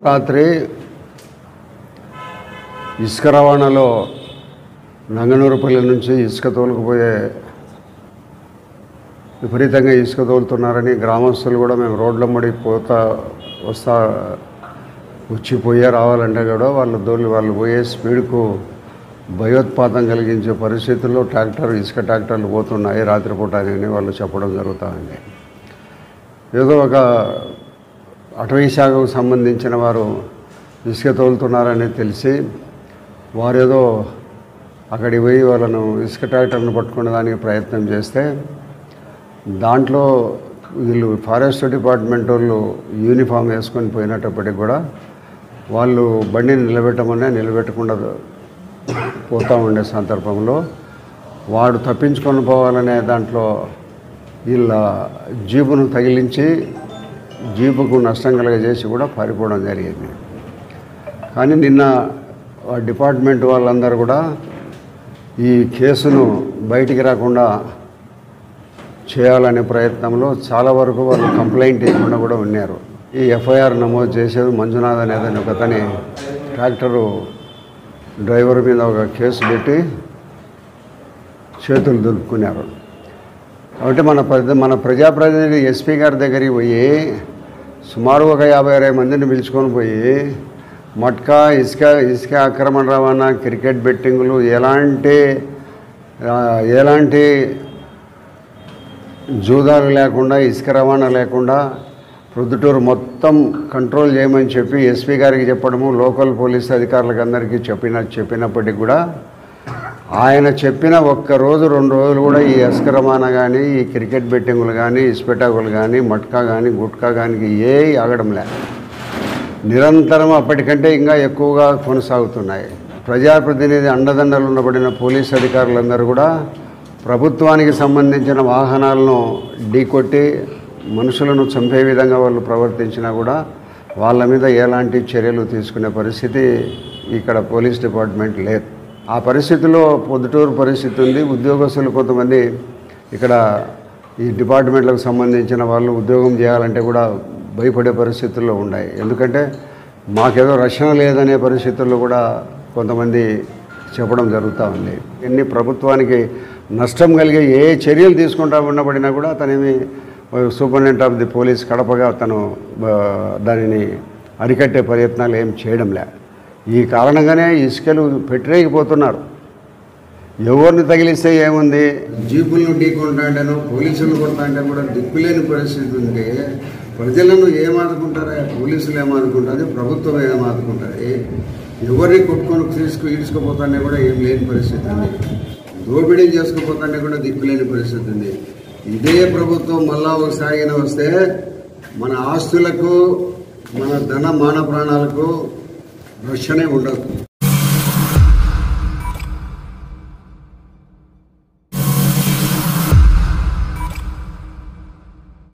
రాత్రి ఇసుక రవాణాలో నంగనూరుపల్లి నుంచి ఇసుక తోలుకుపోయే విపరీతంగా ఇసుక తోలుతున్నారని గ్రామస్తులు కూడా మేము రోడ్లమ్మడి వచ్చిపోయే రావాలంటే కూడా వాళ్ళు పోయే స్పీడ్కు భయోత్పాతం కలిగించే పరిస్థితుల్లో ఇసుక ట్రాక్టర్లు పోతున్నాయి రాత్రిపూట అని వాళ్ళు చెప్పడం జరుగుతుంది. ఏదో ఒక అటవీ శాఖకు సంబంధించిన వారు ఇసుక తోలుతున్నారని తెలిసి వారేదో అక్కడికి పోయి వాళ్ళను ఇసుక ట్రాక్టర్ను పట్టుకునే దానికి ప్రయత్నం చేస్తే దాంట్లో వీళ్ళు ఫారెస్ట్ డిపార్ట్మెంట్ వాళ్ళు యూనిఫామ్ వేసుకొని పోయినప్పటికి కూడా వాళ్ళు బండిని నిలబెట్టకుండా పోతూ ఉండే సందర్భంలో వాడు తప్పించుకొని పోవాలనే దాంట్లో వీళ్ళ జీపును తగిలించి జీపుకు నష్టం కలగజేసి కూడా పారిపోవడం జరిగింది. కానీ నిన్న డిపార్ట్మెంట్ వాళ్ళందరూ కూడా ఈ కేసును బయటికి రాకుండా చేయాలనే ప్రయత్నంలో చాలా వరకు వాళ్ళు కంప్లైంట్ ఇవ్వకుండా కూడా ఉన్నారు. ఈ ఎఫ్ఐఆర్ నమోదు చేసేది మంజునాథ్ అనేదని ఒకతని ట్రాక్టరు డ్రైవర్ మీద ఒక కేసు పెట్టి చేతులు దులుపుకున్నారు. కాబట్టి మన ప్రజాప్రతినిధి ఎస్పీ గారి దగ్గరికి పోయి సుమారు ఒక 50-60 మందిని పిలుచుకొని పోయి మట్కా ఇసుక అక్రమ రవాణా క్రికెట్ బెట్టింగులు ఎలాంటి జూదాలు లేకుండా ఇసుక రవాణా లేకుండా ప్రొద్దుటూరు మొత్తం కంట్రోల్ చేయమని చెప్పి ఎస్పీ గారికి చెప్పడము లోకల్ పోలీస్ అధికారులకు అందరికీ చెప్పినప్పటికి కూడా ఆయన చెప్పిన 1 రోజు 2 రోజులు కూడా ఈ ఇసుక రవాణా కానీ ఈ క్రికెట్ బెట్టింగులు కానీ ఇసుపెటాకులు కానీ మట్కా కానీ గుట్కా కానీ ఆగడం లే, నిరంతరం అప్పటికంటే ఇంకా ఎక్కువగా కొనసాగుతున్నాయి. ప్రజాప్రతినిధి అండదండలు ఉండబడిన పోలీస్ అధికారులందరూ కూడా ప్రభుత్వానికి సంబంధించిన వాహనాలను ఢీకొట్టి మనుషులను చంపే విధంగా వాళ్ళు ప్రవర్తించినా కూడా వాళ్ళ మీద ఎలాంటి చర్యలు తీసుకునే పరిస్థితి ఇక్కడ పోలీస్ డిపార్ట్మెంట్ లేదు. ఆ పరిస్థితిలో పొద్దుటూరు పరిస్థితి ఉంది. ఉద్యోగస్తులు కొంతమంది ఇక్కడ ఈ డిపార్ట్మెంట్లకు సంబంధించిన వాళ్ళు ఉద్యోగం చేయాలంటే కూడా భయపడే పరిస్థితుల్లో ఉన్నాయి. ఎందుకంటే మాకేదో రక్షణ లేదనే పరిస్థితుల్లో కూడా కొంతమంది చెప్పడం జరుగుతూ ఉంది. ఎన్ని ప్రభుత్వానికి నష్టం కలిగే ఏ చర్యలు తీసుకుంటా ఉండబడినా కూడా అతనేమి సూపరింటెండెంట్ ఆఫ్ ది పోలీస్ కడపగా తను దానిని అరికట్టే ప్రయత్నాలు ఏం చేయడం లే. ఈ కారణంగానే ఇసుకలు పెట్టలేకపోతున్నారు. ఎవరిని తగిలిస్తే ఏముంది, జీపులను ఢీకొంటాంటేనో పోలీసులు కొడతాంటే కూడా దిక్కులేని పరిస్థితి ఉంటే ప్రజలను ఏమాదుకుంటారా? పోలీసులు ఏమాదుకుంటారు, ప్రభుత్వం ఏమాదుకుంటుంది. ఎవరిని కొట్టుకొని ఈడ్చుకుపోతానే కూడా ఏం లేని పరిస్థితి ఉంది. దోపిడీలు చేసుకుపోతానే కూడా దిక్కులేని పరిస్థితి ఉంది. ఇదే ప్రభుత్వం మళ్ళా ఒకసారి వస్తే మన ఆస్తులకు మన ధన మాన ప్రాణాలకు రక్షణే ఉండదు.